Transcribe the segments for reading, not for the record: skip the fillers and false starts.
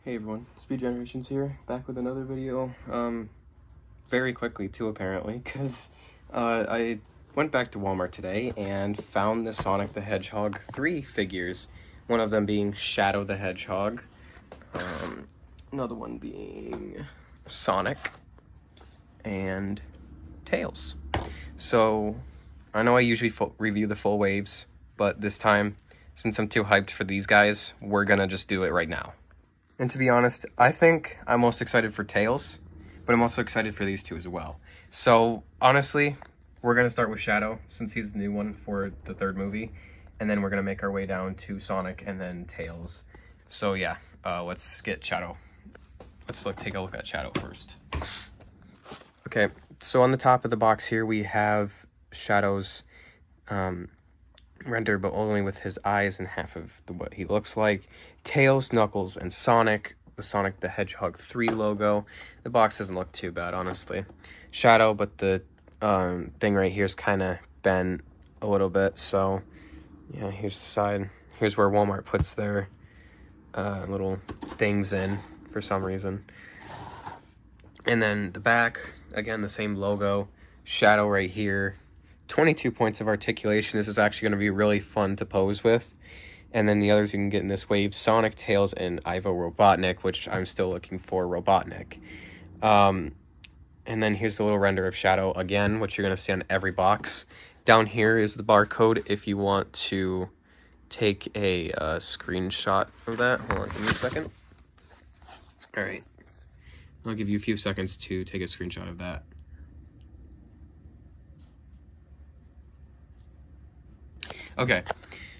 Hey everyone, Speed Generations here, back with another video. Very quickly too, apparently, because I went back to Walmart today and found the Sonic the Hedgehog 3 figures. One of them being Shadow the Hedgehog, another one being Sonic, and Tails. So, I know I usually review the full waves, but this time, since I'm too hyped for these guys, we're gonna just do it right now. And to be honest, I think I'm most excited for Tails, but I'm also excited for these two as well. So, honestly, we're going to start with Shadow, since he's the new one for the third movie, and then we're going to make our way down to Sonic and then Tails. So yeah, let's get Shadow. Let's take a look at Shadow first. Okay, so on the top of the box here, we have Shadow's render, but only with his eyes and half of what he looks like. Tails, Knuckles, and Sonic. The Sonic the Hedgehog 3 logo. The box doesn't look too bad, honestly. Shadow, but the thing right here is kind of bent a little bit. So, yeah, here's the side. Here's where Walmart puts their little things in for some reason. And then the back, again, the same logo. Shadow right here. 22 points of articulation. This is actually going to be really fun to pose with. And then the others you can get in this wave, Sonic, Tails, and Ivo Robotnik, which I'm still looking for Robotnik. And then here's the little render of Shadow again, which you're going to see on every box. Down here is the barcode if you want to take a screenshot of that. Hold on, give me a second. All right. I'll give you a few seconds to take a screenshot of that. Okay,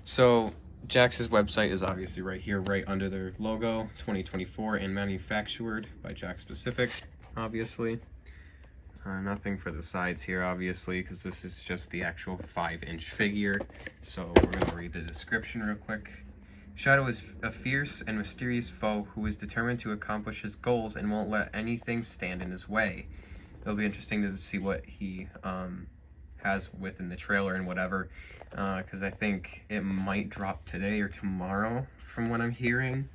so Jakks' website is obviously right here, right under their logo, 2024, and manufactured by Jakks Pacific, obviously. Nothing for the sides here, obviously, because this is just the actual 5-inch figure. So we're going to read the description real quick. Shadow is a fierce and mysterious foe who is determined to accomplish his goals and won't let anything stand in his way. It'll be interesting to see what he has within the trailer and whatever, because I think it might drop today or tomorrow from what I'm hearing,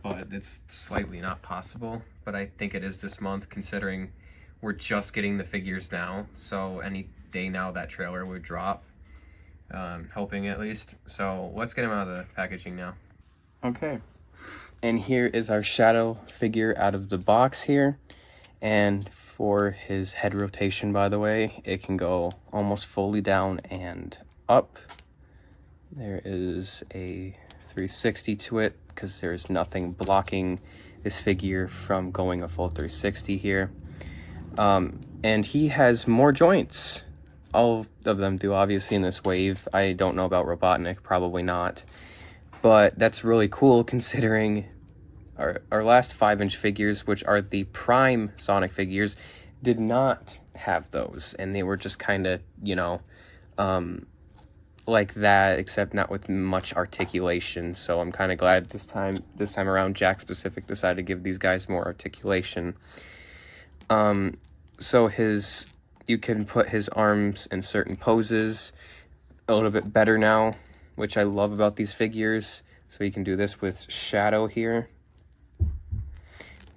but it's slightly not possible. But I think it is this month, considering we're just getting the figures now, so any day now that trailer would drop, hoping at least. So let's get him out of the packaging now. Okay, and here is our Shadow figure out of the box here. And for his head rotation, by the way, it can go almost fully down and up. There is a 360 to it because there's nothing blocking this figure from going a full 360 here. And he has more joints. All of them do, obviously, in this wave. I don't know about Robotnik, probably not. But that's really cool considering our last 5-inch figures, which are the prime Sonic figures, did not have those, and they were just kind of, you know, like that, except not with much articulation. So I'm kind of glad this time around Jakks Pacific decided to give these guys more articulation. So you can put his arms in certain poses a little bit better now, which I love about these figures. So you can do this with Shadow here.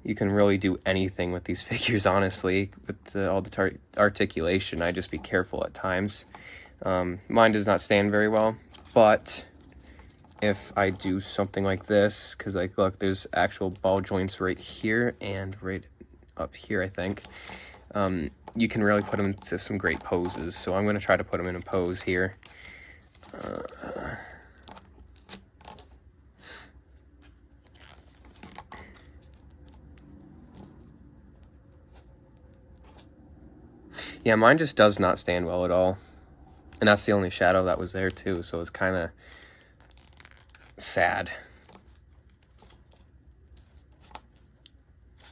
You can really do anything with these figures, honestly, with all the articulation. I just be careful at times. Mine does not stand very well, but if I do something like this, because, like, look, there's actual ball joints right here and right up here, I think. You can really put them into some great poses, so I'm going to try to put them in a pose here. Yeah, mine just does not stand well at all. And that's the only Shadow that was there, too, so it's kind of sad.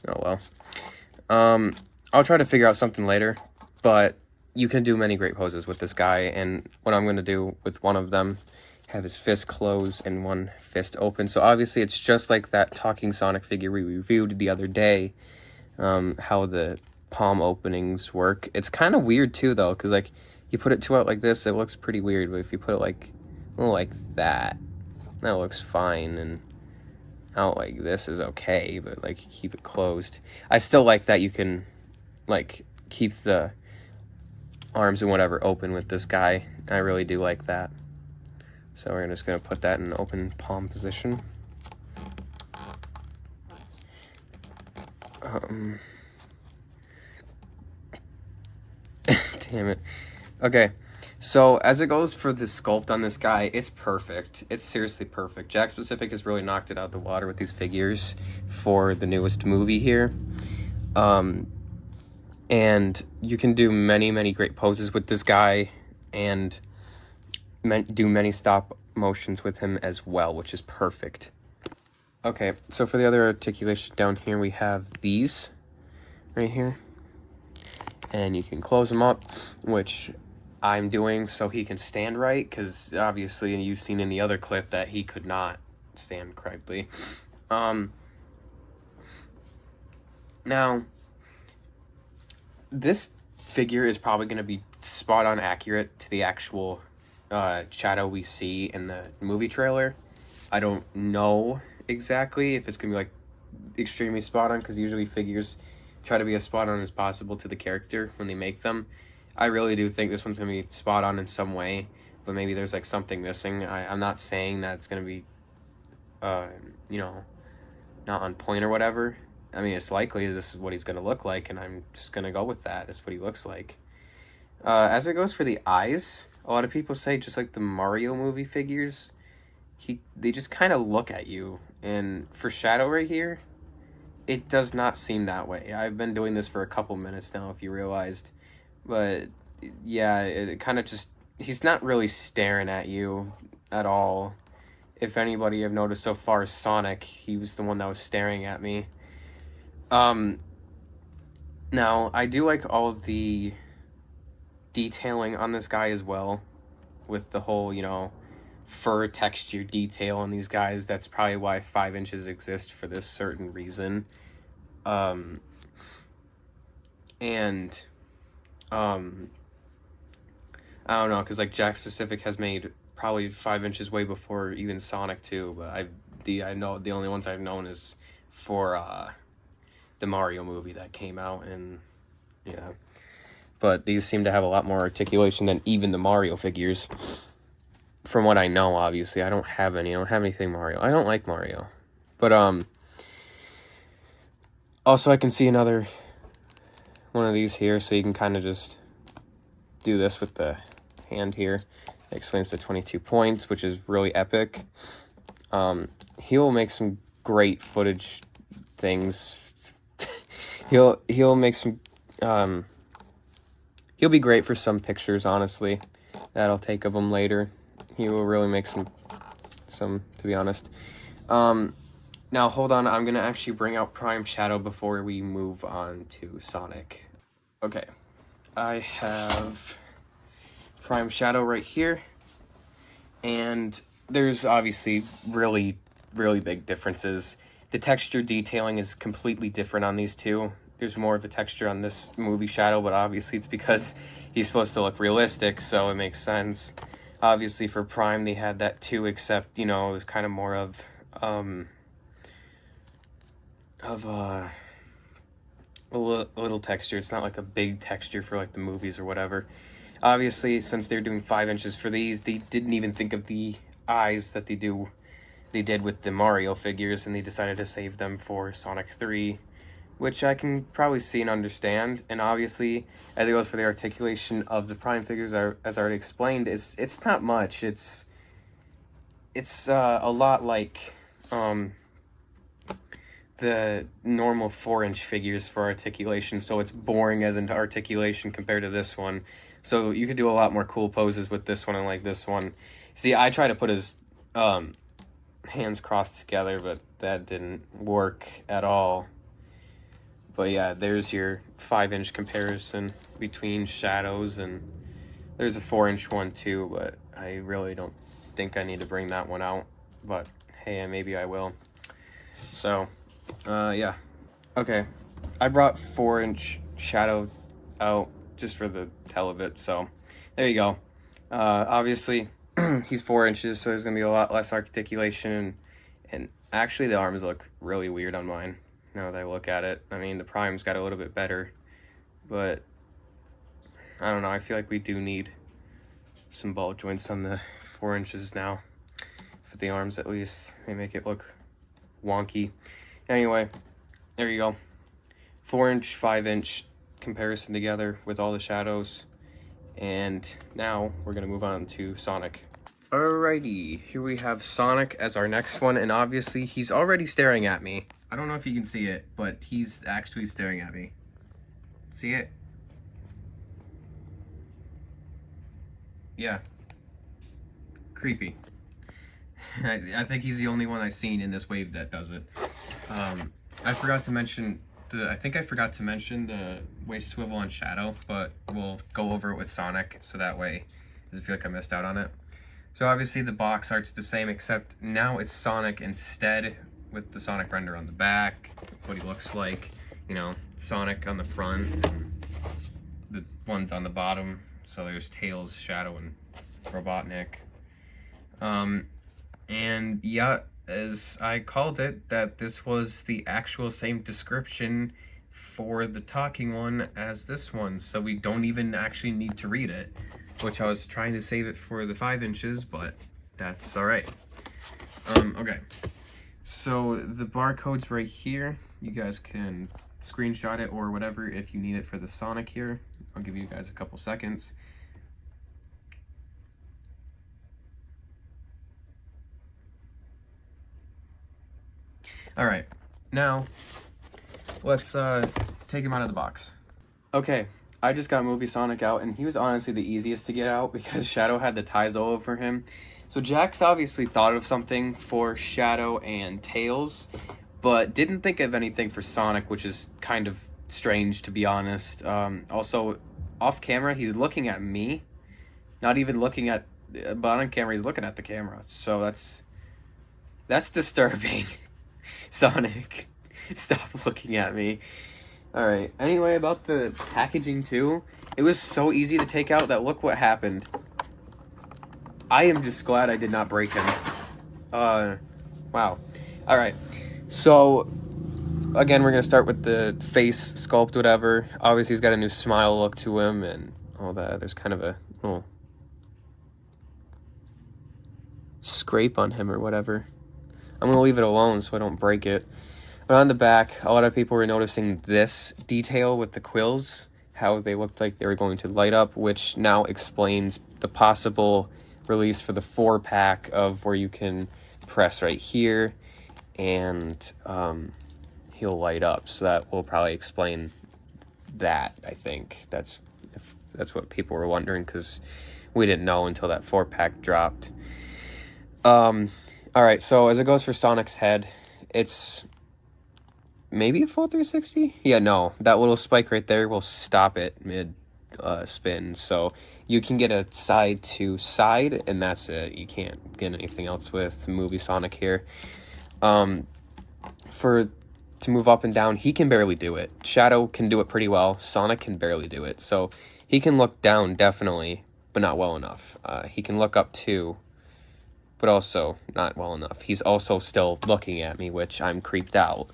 Oh, well. I'll try to figure out something later, but you can do many great poses with this guy, and what I'm going to do with one of them, have his fist closed and one fist open. So obviously it's just like that talking Sonic figure we reviewed the other day, how the palm openings work. It's kind of weird too, though, because, like, you put it two out like this, it looks pretty weird, but if you put it like that looks fine. And out like this is okay, but like keep it closed. I still like that you can like keep the arms and whatever open with this guy. I really do like that. So we're just going to put that in open palm position. Damn it. Okay, so as it goes for the sculpt on this guy, it's perfect. It's seriously perfect. Jakks Pacific has really knocked it out of the water with these figures for the newest movie here. And you can do many, many great poses with this guy and do many stop motions with him as well, which is perfect. Okay, so for the other articulation down here, we have these right here. And you can close them up, which I'm doing so he can stand right, because obviously you've seen in the other clip that he could not stand correctly. Now, this figure is probably going to be spot on accurate to the actual shadow we see in the movie trailer. I don't know exactly if it's going to be like extremely spot on, because usually figures try to be as spot on as possible to the character when they make them. I really do think this one's going to be spot on in some way, but maybe there's like something missing. I'm not saying that it's going to be, you know, not on point or whatever. I mean, it's likely this is what he's going to look like, and I'm just going to go with that. That's what he looks like. As it goes for the eyes, a lot of people say just like the Mario movie figures, they just kind of look at you. And for Shadow right here, it does not seem that way. I've been doing this for a couple minutes now, if you realized. But yeah, it kind of just, he's not really staring at you at all. If anybody I've noticed so far is Sonic, he was the one that was staring at me. Now, I do like all of the detailing on this guy as well, with the whole, you know, fur texture detail on these guys. That's probably why 5 inches exist for this certain reason. I don't know, because like Jakks Pacific has made probably 5 inches way before even Sonic 2, but I know the only ones I've known is for the Mario movie that came out, and yeah. But these seem to have a lot more articulation than even the Mario figures. From what I know, obviously. I don't have anything Mario. I don't like Mario. But, also I can see another one of these here, so you can kind of just do this with the hand here. It explains the 22 points, which is really epic. He will make some great footage things. he'll make some, he'll be great for some pictures, honestly, that I'll take of him later. He will really make some, to be honest. Now, hold on. I'm going to actually bring out Prime Shadow before we move on to Sonic. Okay. I have Prime Shadow right here. And there's obviously really, really big differences. The texture detailing is completely different on these two. There's more of a texture on this movie Shadow, but obviously it's because he's supposed to look realistic, so it makes sense. Obviously for Prime they had that too, except, you know, it was kind of more of a little texture. It's not like a big texture for like the movies or whatever. Obviously, since they're doing 5 inches for these, they didn't even think of the eyes that they did with the Mario figures, and they decided to save them for Sonic 3, which I can probably see and understand. And obviously, as it goes for the articulation of the Prime figures, as I already explained, it's not much. It's a lot like the normal 4-inch figures for articulation, so it's boring as into articulation compared to this one. So you could do a lot more cool poses with this one and like this one. See, I tried to put his hands crossed together, but that didn't work at all. But yeah, there's your 5-inch comparison between Shadows, and there's a 4-inch one too, but I really don't think I need to bring that one out. But hey, maybe I will. So, yeah. Okay, I brought 4-inch Shadow out just for the hell of it, so there you go. Obviously, he's 4 inches, so there's going to be a lot less articulation and Actually, the arms look really weird on mine, now that I look at it. I mean, the Prime's got a little bit better, but I don't know, I feel like we do need some ball joints on the 4 inches now. For the arms, at least. They make it look wonky. Anyway, there you go. 4-inch, 5-inch comparison together with all the shadows. And now we're going to move on to Sonic. Alrighty, here we have Sonic as our next one, and obviously he's already staring at me. I don't know if you can see it, but he's actually staring at me. See it? Yeah. Creepy. I think he's the only one I've seen in this wave that does it. I forgot to mention the waist swivel on Shadow, but we'll go over it with Sonic, so that way I feel like I missed out on it. So obviously the box art's the same, except now it's Sonic instead, with the Sonic render on the back, what he looks like, you know, Sonic on the front, and the ones on the bottom. So there's Tails, Shadow, and Robotnik. And yeah, as I called it, that this was the actual same description for the talking one as this one, so we don't even actually need to read it, which I was trying to save it for the 5 inches, but that's all right. Okay, so the barcode's right here. You guys can screenshot it or whatever if you need it for the Sonic here. I'll give you guys a couple seconds. All right, now let's take him out of the box. Okay, I just got Movie Sonic out, and he was honestly the easiest to get out because Shadow had the ties all over him. So Jax obviously thought of something for Shadow and Tails, but didn't think of anything for Sonic, which is kind of strange, to be honest. Also, off camera, he's looking at me, not even looking at, but on camera, he's looking at the camera. So that's disturbing. Sonic, stop looking at me. Alright, anyway, about the packaging too, it was so easy to take out that look what happened. I am just glad I did not break him. Wow. Alright, so, again, we're gonna start with the face sculpt, whatever. Obviously, he's got a new smile look to him and all that. There's kind of a little scrape on him or whatever. I'm going to leave it alone so I don't break it. But on the back, a lot of people were noticing this detail with the quills, how they looked like they were going to light up, which now explains the possible release for the 4-pack of where you can press right here and he'll light up. So that will probably explain that, I think. That's what people were wondering, because we didn't know until that 4-pack dropped. Alright, so as it goes for Sonic's head, it's maybe a full 360? Yeah, no, that little spike right there will stop it mid spin, so you can get a side to side, and that's it. You can't get anything else with Movie Sonic here. To move up and down, he can barely do it. Shadow can do it pretty well. Sonic can barely do it, so he can look down, definitely, but not well enough. He can look up too, but also not well enough. He's also still looking at me, which I'm creeped out.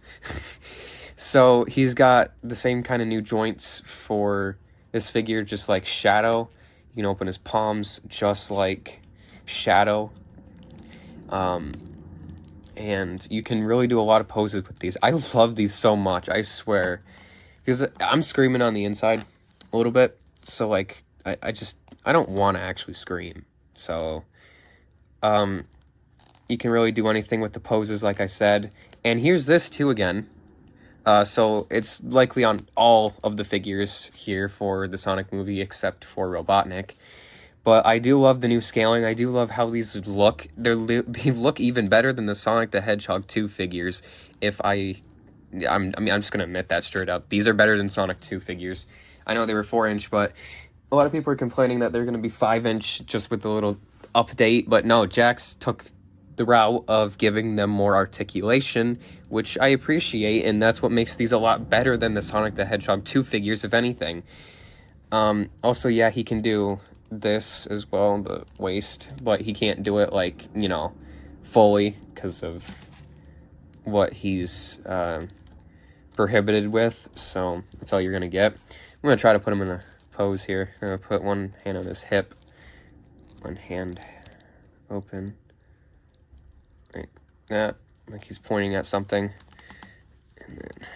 So he's got the same kind of new joints for this figure, just like Shadow. You can open his palms just like Shadow. And you can really do a lot of poses with these. I love these so much, I swear. Because I'm screaming on the inside a little bit. So, like, I don't want to actually scream. So, you can really do anything with the poses, like I said. And here's this, too, again. So, it's likely on all of the figures here for the Sonic movie, except for Robotnik. But I do love the new scaling. I do love how these look. They look even better than the Sonic the Hedgehog 2 figures. I'm just going to admit that straight up. These are better than Sonic 2 figures. I know they were 4-inch, but a lot of people are complaining that they're going to be 5-inch just with the little update. But no, Jax took the route of giving them more articulation, which I appreciate, and that's what makes these a lot better than the Sonic the Hedgehog 2 figures, if anything. Also, yeah, he can do this as well, the waist, but he can't do it, like, you know, fully because of what he's prohibited with, so that's all you're gonna get. I'm gonna try to put him in a pose here. I'm gonna put one hand on his hip, one hand open, like that, like he's pointing at something. And then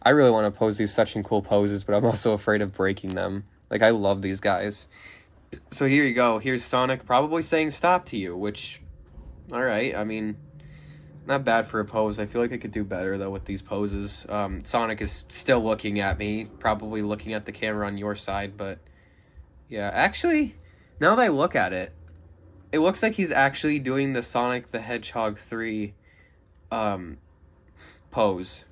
I really want to pose these such cool poses, but I'm also afraid of breaking them. Like, I love these guys. So here you go. Here's Sonic probably saying stop to you, which, all right, I mean, not bad for a pose. I feel like I could do better, though, with these poses. Sonic is still looking at me, probably looking at the camera on your side, but yeah, actually, now that I look at it, it looks like he's actually doing the Sonic the Hedgehog 3 pose.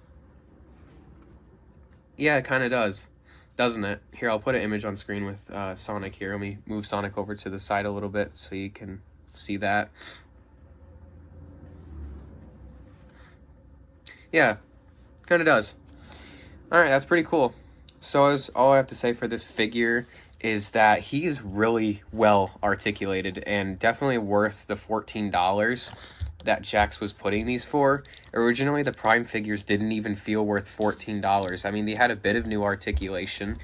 Yeah, it kind of does, doesn't it? Here, I'll put an image on screen with Sonic here. Let me move Sonic over to the side a little bit so you can see that. Yeah, kind of does. All right, that's pretty cool. So as all I have to say for this figure is that he's really well articulated and definitely worth the $14 that Jakks was putting these for. Originally, the Prime figures didn't even feel worth $14. I mean, they had a bit of new articulation,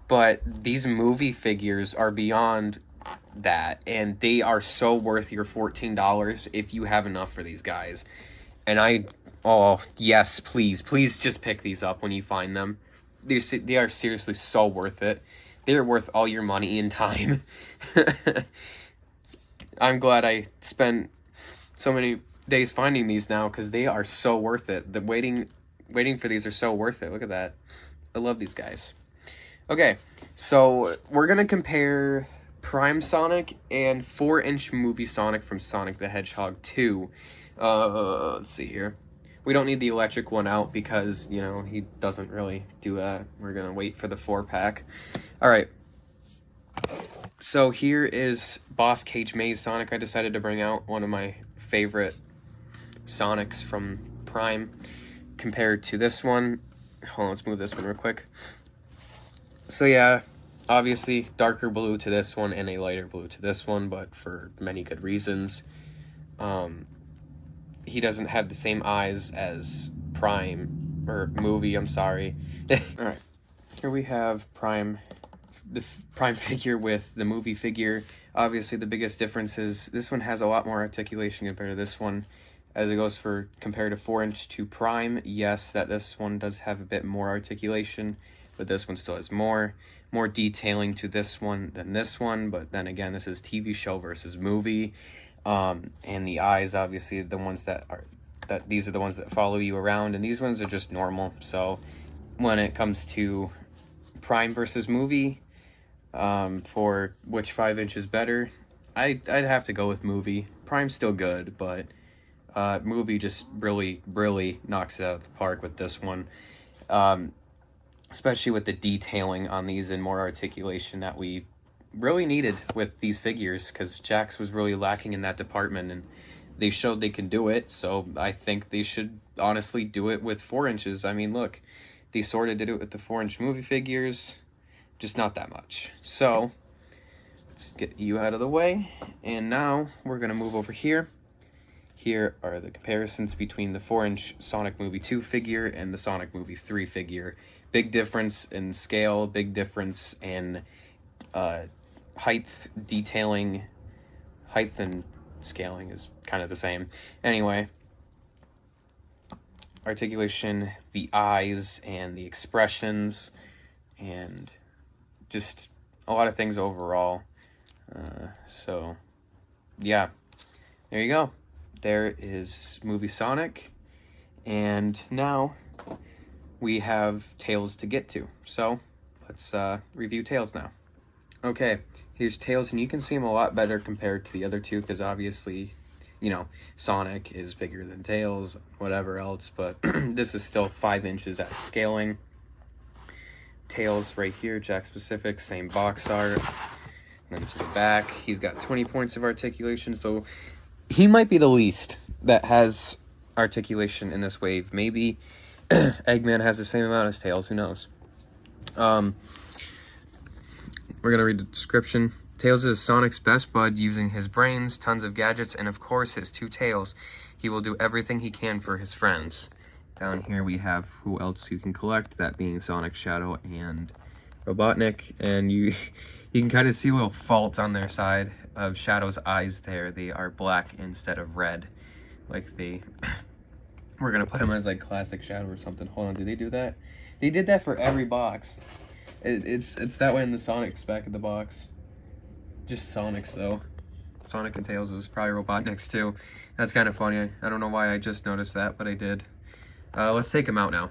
but these movie figures are beyond that, and they are so worth your $14 if you have enough for these guys. And oh, yes, please just pick these up when you find them. They are seriously so worth it. They're worth all your money and time. I'm glad I spent so many days finding these now, because they are so worth it. The waiting for these are so worth it. Look at that. I love these guys. Okay, so we're going to compare Prime Sonic and 4-inch movie Sonic from Sonic the Hedgehog 2. Let's see here. We don't need the electric one out because, you know, he doesn't really do that. We're going to wait for the 4-pack. All right. So here is Boss Cage Maze Sonic. I decided to bring out one of my favorite Sonics from Prime compared to this one. Hold on, let's move this one real quick. So yeah, obviously darker blue to this one and a lighter blue to this one, but for many good reasons. He doesn't have the same eyes as Prime, or movie, I'm sorry. Alright, here we have the Prime figure with the movie figure. Obviously the biggest difference is this one has a lot more articulation compared to this one. As it goes for compared to 4-inch to Prime, yes, that this one does have a bit more articulation, but this one still has more detailing to this one than this one. But then again, this is TV show versus movie. And the eyes, obviously, the ones these are the ones that follow you around, and these ones are just normal. So when it comes to Prime versus movie, for which 5-inch is better, I'd have to go with movie. Prime's still good, but movie just really knocks it out of the park with this one. Especially with the detailing on these and more articulation that we really needed with these figures, because Jakks was really lacking in that department, and they showed they can do it. So I think they should honestly do it with 4 inches. I mean, look, they sort of did it with the 4-inch movie figures, just not that much. So let's get you out of the way, and now we're gonna move over here. Here are the comparisons between the 4-inch Sonic Movie 2 figure and the Sonic Movie 3 figure. Big difference in scale, big difference in height, detailing. Height and scaling is kind of the same. Anyway, articulation, the eyes, and the expressions, and just a lot of things overall. So, yeah, there you go. There is Movie Sonic, and now we have Tails to get to. So, let's review Tails now. Okay, here's Tails, and you can see him a lot better compared to the other two, because obviously, you know, Sonic is bigger than Tails, whatever else, but this is still 5 inches at scaling. Tails right here, Jakks Pacific, same box art. And then to the back, he's got 20 points of articulation, so he might be the least that has articulation in this wave. Maybe Eggman has the same amount as Tails, who knows? We're going to read the description. Tails is Sonic's best bud, using his brains, tons of gadgets, and of course his 2 tails. He will do everything he can for his friends. Down here we have who else you can collect, that being Sonic, Shadow, and Robotnik. And you can kind of see little faults on their side of Shadow's eyes there. They are black instead of red. Like we're gonna put him as like classic Shadow or something. Hold on, did they do that? They did that for every box. It's that way in the Sonic's back of the box. Just Sonic's though. Sonic and Tails is probably Robotnik's too. That's kind of funny. I don't know why I just noticed that, but I did. Let's take him out now.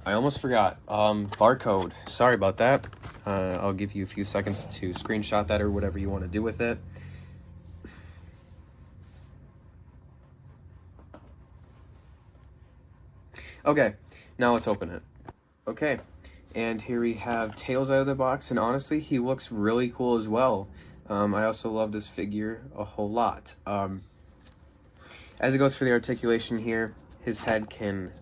I almost forgot. Barcode. Sorry about that. I'll give you a few seconds to screenshot that or whatever you want to do with it. Okay, now let's open it. Okay, and here we have Tails out of the box, and honestly, he looks really cool as well. I also love this figure a whole lot. As it goes for the articulation here, his head can...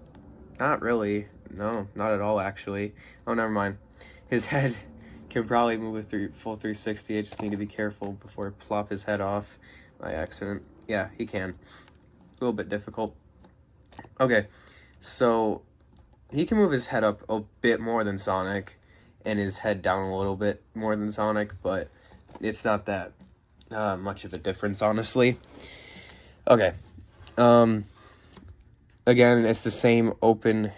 Not really. No, not at all, actually. Oh, never mind. His head can probably move a full 360. I just need to be careful before I plop his head off by accident. Yeah, he can. A little bit difficult. Okay, so he can move his head up a bit more than Sonic and his head down a little bit more than Sonic, but it's not that much of a difference, honestly. Okay. Again, it's the same open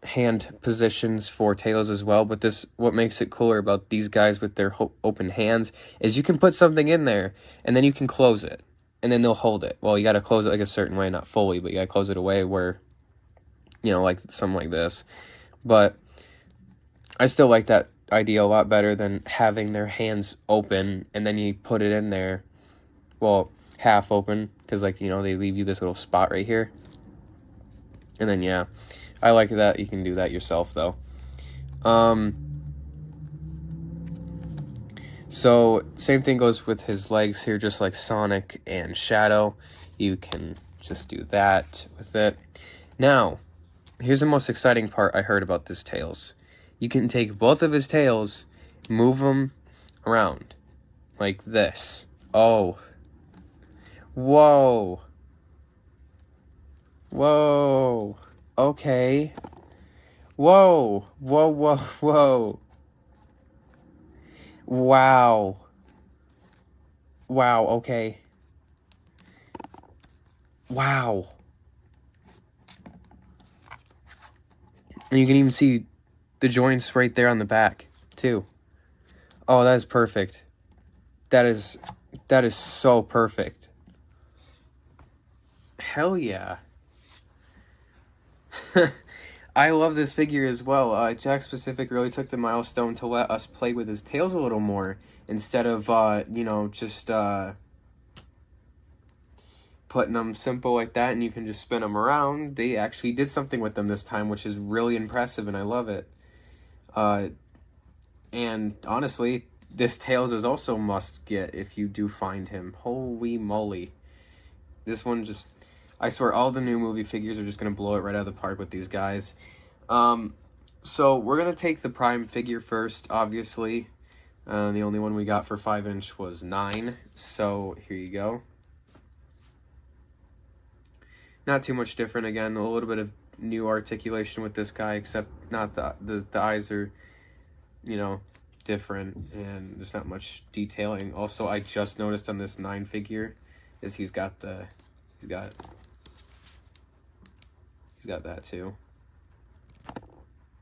hand positions for Tails as well, but what makes it cooler about these guys with their open hands is you can put something in there, and then you can close it, and then they'll hold it. Well, you got to close it like a certain way, not fully, but you got to close it away where, you know, like something like this. But I still like that idea a lot better than having their hands open, and then you put it in there, well, half open, because, like, you know, they leave you this little spot right here. And then, yeah, I like that. You can do that yourself, though. So, same thing goes with his legs here, just like Sonic and Shadow. You can just do that with it. Now, here's the most exciting part I heard about this Tails. You can take both of his tails, move them around, like this. Oh. Whoa. Whoa. Okay. Whoa. Whoa, whoa, whoa. Wow. Wow, okay. Wow. And you can even see the joints right there on the back, too. Oh, that is perfect. That is so perfect. Hell yeah. I love this figure as well. Jakks Pacific really took the milestone to let us play with his tails a little more instead of, you know, just putting them simple like that and you can just spin them around. They actually did something with them this time, which is really impressive, and I love it. And honestly, this Tails is also must get if you do find him. Holy moly. This one just... I swear, all the new movie figures are just going to blow it right out of the park with these guys. So, we're going to take the Prime figure first, obviously. The only one we got for 5-inch was 9. So, here you go. Not too much different, again. A little bit of new articulation with this guy, except not the eyes are, you know, different. And there's not much detailing. Also, I just noticed on this 9 figure is he's got that too.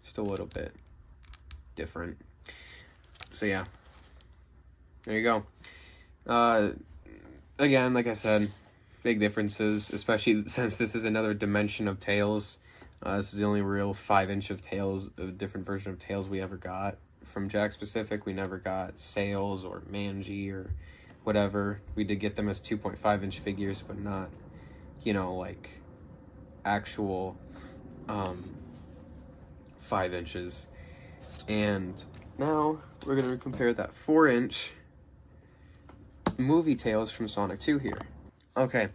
Just a little bit different. So yeah, there you go. Again, like I said, big differences, especially since this is another dimension of Tails. This is the only real 5-inch of Tails, a different version of Tails we ever got from Jakks Pacific. We never got Sails or Manji or whatever. We did get them as 2.5-inch figures, but not, you know, like actual 5 inches. And now we're going to compare that 4-inch movie Tails from Sonic 2 here. Okay,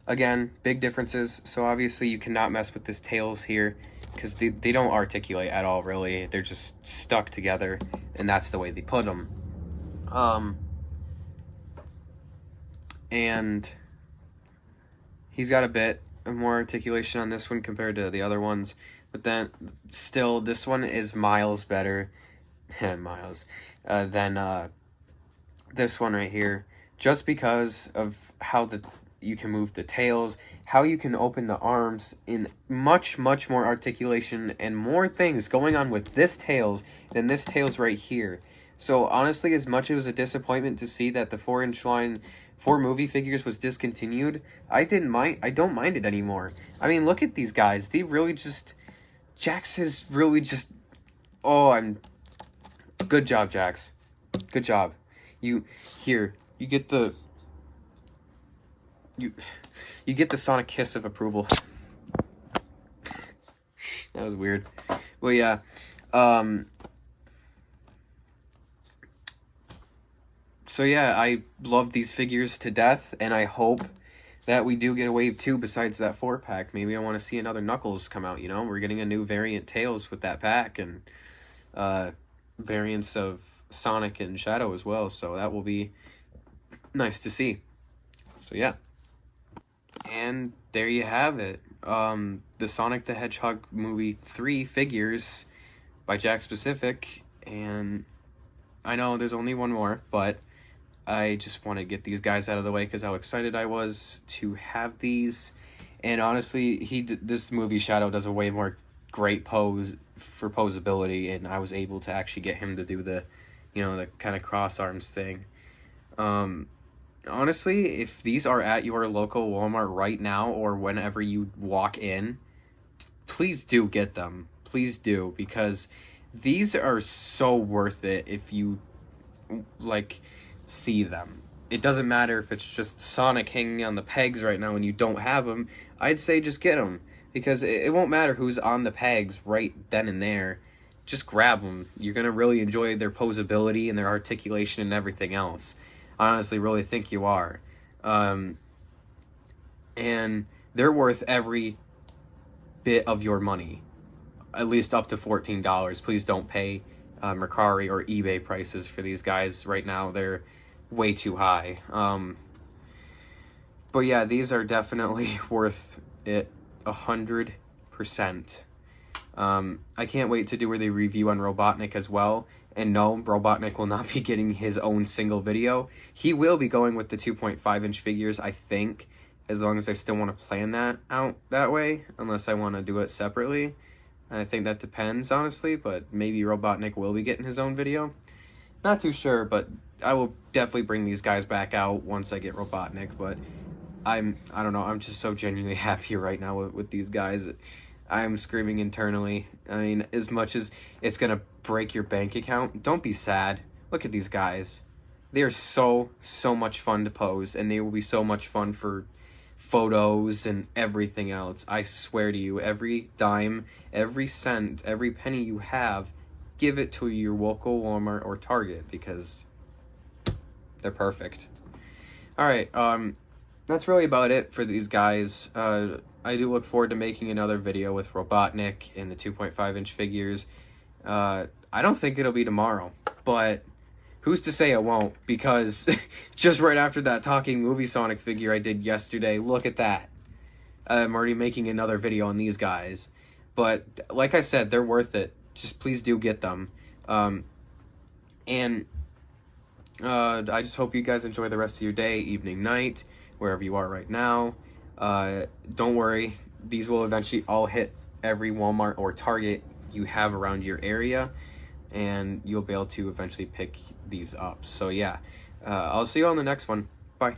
again, big differences. So obviously you cannot mess with this Tails here because they don't articulate at all, really. They're just stuck together, and that's the way they put them. And He's got a bit more articulation on this one compared to the other ones, but then still, this one is miles better miles than this one right here, just because of how you can move the tails, how you can open the arms, in much more articulation and more things going on with this tails than this tails right here. So honestly, as much as it was a disappointment to see that the 4-inch line 4 movie figures was discontinued, I don't mind it anymore. I mean, look at these guys. They really just, Jakks is really just, good job, Jakks. Good job. You get the Sonic kiss of approval. That was weird. Well, yeah. So yeah, I love these figures to death, and I hope that we do get a wave 2 besides that 4-pack. Maybe I want to see another Knuckles come out, you know? We're getting a new variant Tails with that pack, and variants of Sonic and Shadow as well, so that will be nice to see. So yeah. And there you have it. The Sonic the Hedgehog movie 3 figures by Jakks Pacific, and I know there's only one more, but I just want to get these guys out of the way because how excited I was to have these. And honestly, this movie Shadow does a way more great pose for posability, and I was able to actually get him to do the, you know, the kind of cross arms thing. Honestly, if these are at your local Walmart right now or whenever you walk in, please do get them. Please do, because these are so worth it if you, like, see them. It doesn't matter if it's just Sonic hanging on the pegs right now and you don't have them. I'd say just get them, because it won't matter who's on the pegs right then and there. Just grab them. You're going to really enjoy their posability and their articulation and everything else. I honestly really think you are. And they're worth every bit of your money. At least up to $14. Please don't pay Mercari or eBay prices for these guys right now. They're way too high. But yeah, these are definitely worth it 100%. I can't wait to do the review on Robotnik as well. And no, Robotnik will not be getting his own single video. He will be going with the 2.5-inch figures, I think, as long as I still want to plan that out that way, unless I want to do it separately. And I think that depends, honestly, but maybe Robotnik will be getting his own video. Not too sure, but I will definitely bring these guys back out once I get Robotnik, but I don't know, I'm just so genuinely happy right now with these guys. I'm screaming internally. I mean, as much as it's going to break your bank account, don't be sad. Look at these guys. They are so much fun to pose, and they will be so much fun for photos and everything else. I swear to you, every dime, every cent, every penny you have, give it to your local Walmart or Target, because they're perfect. Alright, that's really about it for these guys. I do look forward to making another video with Robotnik and the 2.5-inch figures. I don't think it'll be tomorrow, but who's to say it won't? Because just right after that talking movie Sonic figure I did yesterday, look at that. I'm already making another video on these guys. But like I said, they're worth it. Just please do get them. And I just hope you guys enjoy the rest of your day, evening, night, wherever you are right now. Don't worry, these will eventually all hit every Walmart or Target you have around your area, and you'll be able to eventually pick these up. So yeah, I'll see you on the next one. Bye.